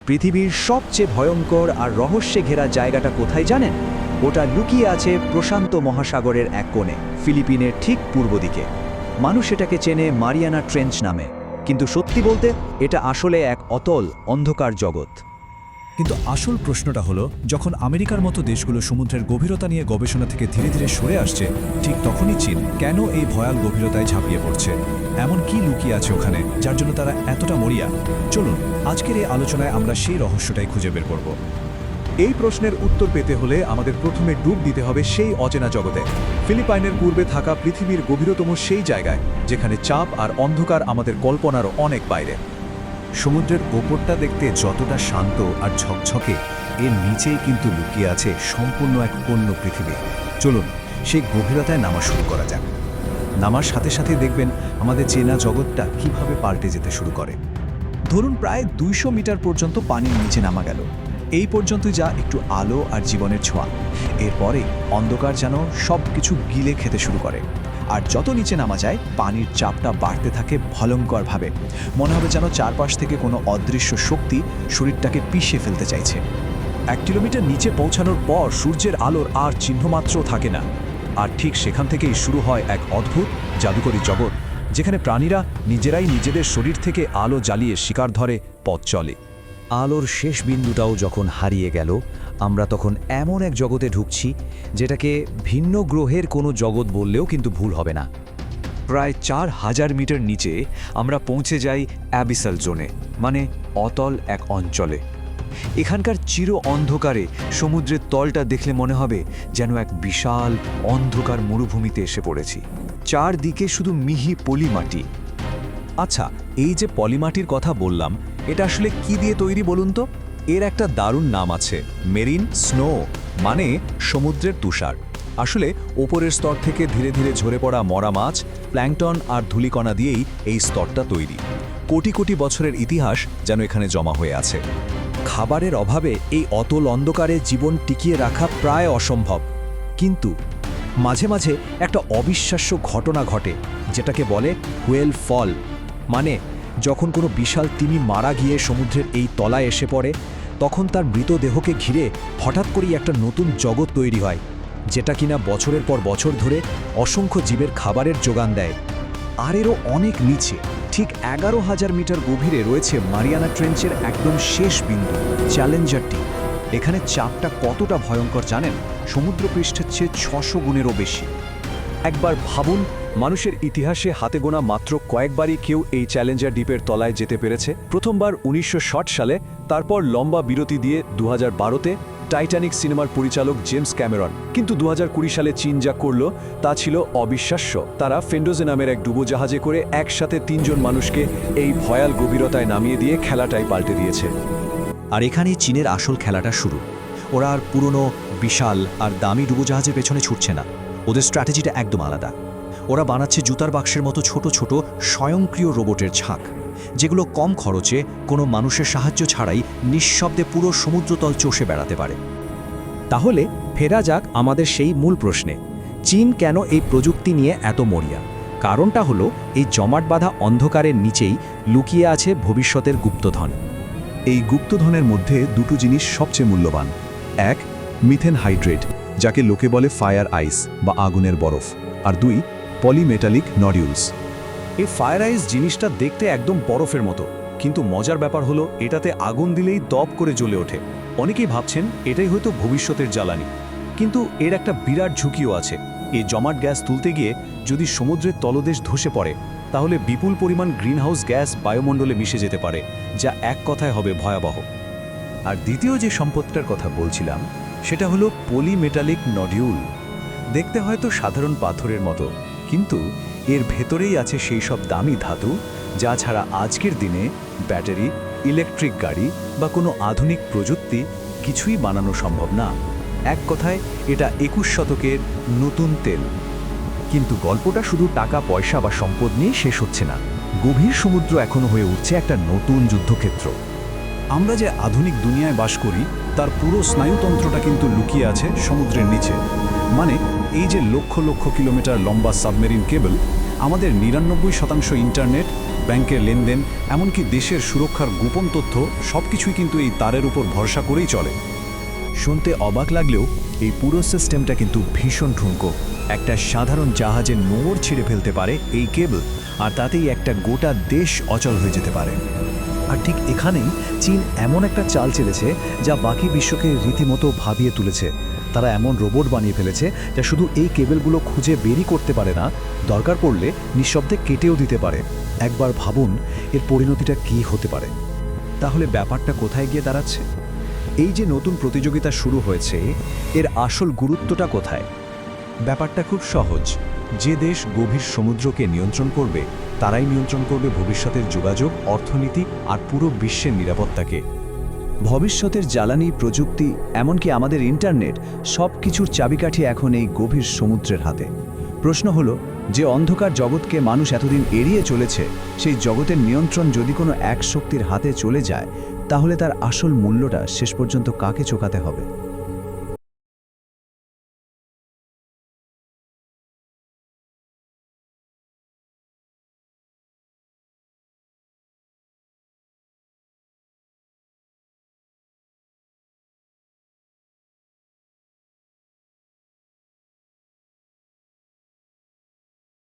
পৃথিবীর সবচেয়ে ভয়ঙ্কর আর রহস্যে ঘেরা জায়গাটা কোথায় জানেন? ওটা লুকিয়ে আছে প্রশান্ত মহাসাগরের এক কোণে, ফিলিপিনের ঠিক পূর্ব দিকে। মানুষ এটাকে চেনে মারিয়ানা ট্রেঞ্চ নামে, কিন্তু সত্যি বলতে এটা আসলে এক অতল অন্ধকার জগৎ। কিন্তু আসল প্রশ্নটা হলো, যখন আমেরিকার মতো দেশগুলো সমুদ্রের গভীরতা নিয়ে গবেষণা থেকে ধীরে ধীরে সরে আসছে, ঠিক তখনই চীন কেন এই ভয়াল গভীরতায় ঝাঁপিয়ে পড়ছে? এমন কি লুকিয়ে আছে ওখানে, যার জন্য তারা এতটা মরিয়া? চলুন আজকের এই আলোচনায় আমরা সেই রহস্যটাই খুঁজে বের করব। এই প্রশ্নের উত্তর পেতে হলে আমাদের প্রথমে ডুব দিতে হবে সেই অচেনা জগতে, ফিলিপাইনের পূর্বে থাকা পৃথিবীর গভীরতম সেই জায়গায়, যেখানে চাপ আর অন্ধকার আমাদের কল্পনারও অনেক বাইরে। সমুদ্রের ওপরটা দেখতে যতটা শান্ত আর ঝকঝকে, এর নিচেই কিন্তু লুকিয়ে আছে সম্পূর্ণ এক অন্য পৃথিবী। চলুন সেই গভীরতায় নামা শুরু করা যাক। নামার সাথে সাথে দেখবেন আমাদের চেনা জগৎটা কিভাবে পাল্টে যেতে শুরু করে। ধরুন প্রায় 200 মিটার পর্যন্ত পানির নিচে নামা গেল। এই পর্যন্তই যা একটু আলো আর জীবনের ছোঁয়া। এরপরে অন্ধকার যেন সব কিছু গিলে খেতে শুরু করে। আর যত নিচে নামা যায়, পানির চাপটা বাড়তে থাকে ভয়ঙ্করভাবে। মনে হবে যেন চারপাশ থেকে কোনো অদৃশ্য শক্তি শরীরটাকে পিষে ফেলতে চাইছে। 1 কিলোমিটার নিচে পৌঁছানোর পর সূর্যের আলোর আর চিহ্নমাত্র থাকে না। আর ঠিক সেখান থেকেই শুরু হয় এক অদ্ভুত জাদুকরী জগৎ, যেখানে প্রাণীরা নিজেরাই নিজেদের শরীর থেকে আলো জ্বালিয়ে শিকার ধরে পথ চলে। আলোর শেষ বিন্দুটাও যখন হারিয়ে গেল, আমরা তখন এমন এক জগতে ঢুকছি যেটাকে ভিন্ন গ্রহের কোনো জগৎ বললেও কিন্তু ভুল হবে না। প্রায় 4000 মিটার নিচে আমরা পৌঁছে যাই অ্যাবিসাল জোনে, মানে অতল এক অঞ্চলে। এখানকার চির অন্ধকারে সমুদ্রের তলটা দেখলে মনে হবে যেন এক বিশাল অন্ধকার মরুভূমিতে এসে পড়েছি। চারদিকে শুধু মিহি পলি মাটি। আচ্ছা, এই যে পলিমাটির কথা বললাম, এটা আসলে কি দিয়ে তৈরি বলুন তো? এর একটা দারুণ নাম আছে, মেরিন স্নো, মানে সমুদ্রের তুষার। আসলে ওপরের স্তর থেকে ধীরে ধীরে ঝরে পড়া মরা মাছ, প্ল্যাঙ্কটন আর ধূলিকণা দিয়েই এই স্তরটা তৈরি। কোটি কোটি বছরের ইতিহাস যেন এখানে জমা হয়ে আছে। খাবারের অভাবে এই অতল অন্ধকারে জীবন টিকিয়ে রাখা প্রায় অসম্ভব। কিন্তু মাঝে মাঝে একটা অবিশ্বাস্য ঘটনা ঘটে, যেটাকে বলে হুয়েল ফল। মানে যখন কোনো বিশাল তিমি মারা গিয়ে সমুদ্রের এই তলায় এসে পড়ে, তখন তার মৃতদেহকে ঘিরে হঠাৎ করেই একটা নতুন জগৎ তৈরি হয়, যেটা কিনা বছরের পর বছর ধরে অসংখ্য জীবের খাবারের যোগান দেয়। আর এরও অনেক নিচে, ঠিক 11,000 মিটার গভীরে রয়েছে মারিয়ানা ট্রেঞ্চের একদম শেষ বিন্দু, চ্যালেঞ্জার ডিপ। এখানে চাপটা কতটা ভয়ঙ্কর জানেন? সমুদ্রপৃষ্ঠের চেয়ে 600 গুণেরও বেশি। একবার ভাবুন, মানুষের ইতিহাসে হাতে গোনা মাত্র কয়েকবারই কেউ এই চ্যালেঞ্জার দ্বীপের তলায় যেতে পেরেছে। প্রথমবার 1960 সালে, তারপর লম্বা বিরতি দিয়ে 2012-তে টাইটানিক সিনেমার পরিচালক জেমস ক্যামেরন। কিন্তু 2020 সালে চীন যা করল তা ছিল অবিশ্বাস্য। তারা ফেন্ডোজে নামের এক ডুবোজাহাজে করে একসাথে 3 জন মানুষকে এই ভয়াল গভীরতায় নামিয়ে দিয়ে খেলাটাই পাল্টে দিয়েছে। আর এখানেই চীনের আসল খেলাটা শুরু। ওরা আর পুরনো বিশাল আর দামি ডুবোজাহাজের পেছনে ছুটছে না। ওদের স্ট্র্যাটেজিটা একদম আলাদা। ওরা বানাচ্ছে জুতার বাক্সের মতো ছোট ছোট স্বয়ংক্রিয় রোবটের ঝাঁক, যেগুলো কম খরচে কোনো মানুষের সাহায্য ছাড়াই নিঃশব্দে পুরো সমুদ্রতল চষে বেড়াতে পারে। তাহলে ফেরা যাক আমাদের সেই মূল প্রশ্নে, চীন কেন এই প্রযুক্তি নিয়ে এত মরিয়া? কারণটা হলো, এই জমাট বাঁধা অন্ধকারের নিচেই লুকিয়ে আছে ভবিষ্যতের গুপ্তধন। এই গুপ্তধনের মধ্যে দুটো জিনিস সবচেয়ে মূল্যবান। এক, মিথেন হাইড্রেট, যাকে লোকে বলে ফায়ার আইস বা আগুনের বরফ। আর 2, পলিমেটালিক নডিউলস। এই ফায়ার আইস জিনিসটা দেখতে একদম বরফের মতো, কিন্তু মজার ব্যাপার হলো এটাতে আগুন দিলেই দপ করে জ্বলে ওঠে। অনেকেই ভাবছেন এটাই হয়তো ভবিষ্যতের জ্বালানি, কিন্তু এর একটা বিরাট ঝুঁকিও আছে। এই জমাট গ্যাস তুলতে গিয়ে যদি সমুদ্রের তলদেশ ধসে পড়ে, তাহলে বিপুল পরিমাণ গ্রিনহাউস গ্যাস বায়ুমণ্ডলে মিশে যেতে পারে, যা এক কথায় হবে ভয়াবহ। আর দ্বিতীয় যে সম্পদটার কথা বলছিলাম, সেটা হলো পলিমেটালিক নডিউল। দেখতে হয়তো সাধারণ পাথরের মতো, কিন্তু এর ভেতরেই আছে সেই সব দামি ধাতু যা ছাড়া আজকের দিনে ব্যাটারি, ইলেকট্রিক গাড়ি বা কোনো আধুনিক প্রযুক্তি কিছুই বানানো সম্ভব না। এক কথায় এটা 21 শতকের নতুন তেল। কিন্তু গল্পটা শুধু টাকা পয়সা বা সম্পদ নিয়ে শেষ হচ্ছে না। গভীর সমুদ্র এখনো হয়ে উঠছে একটা নতুন যুদ্ধক্ষেত্র। আমরা যে আধুনিক দুনিয়ায় বাস করি, তার পুরো স্নায়ুতন্ত্রটা কিন্তু লুকিয়ে আছে সমুদ্রের নিচে। মানে এই যে লক্ষ লক্ষ কিলোমিটার লম্বা সাবমেরিন কেবল, আমাদের 99% ইন্টারনেট, ব্যাংকের লেনদেন, এমনকি দেশের সুরক্ষার গোপন তথ্য সবকিছুই কিন্তু এই তারের উপর ভরসা করেই চলে। শুনতে অবাক লাগলেও এই পুরো সিস্টেমটা কিন্তু ভীষণ ঠুনকো। একটা সাধারণ জাহাজের নোঙর ছিঁড়ে ফেলতে পারে এই কেবল, আর তাতেই একটা গোটা দেশ অচল হয়ে যেতে পারে। আর ঠিক এখানেই চীন এমন একটা চাল চেলেছে যা বাকি বিশ্বকে রীতিমতো ভাবিয়ে তুলেছে। তারা এমন রোবট বানিয়ে ফেলেছে যা শুধু এই কেবলগুলো খুঁজে বেরই করতে পারে না, দরকার পড়লে নিঃশব্দে কেটেও দিতে পারে। একবার ভাবুন এর পরিণতিটা কী হতে পারে। তাহলে ব্যাপারটা কোথায় গিয়ে দাঁড়াচ্ছে? এই যে নতুন প্রতিযোগিতা শুরু হয়েছে, এর আসল গুরুত্বটা কোথায়? ব্যাপারটা খুব সহজ। যে দেশ গভীর সমুদ্রকে নিয়ন্ত্রণ করবে, তারাই নিয়ন্ত্রণ করবে ভবিষ্যতের যোগাযোগ, অর্থনীতি আর পুরো বিশ্বের নিরাপত্তাকে। ভবিষ্যতের জ্বালানি, প্রযুক্তি, এমনকি আমাদের ইন্টারনেট, সব কিছুর চাবিকাঠি এখন এই গভীর সমুদ্রের হাতে। প্রশ্ন হলো, যে অন্ধকার জগৎকে মানুষ এতদিন এড়িয়ে চলেছে, সেই জগতের নিয়ন্ত্রণ যদি কোনো এক শক্তির হাতে চলে যায়, তাহলে তার আসল মূল্যটা শেষ পর্যন্ত কাকে চোকাতে হবে?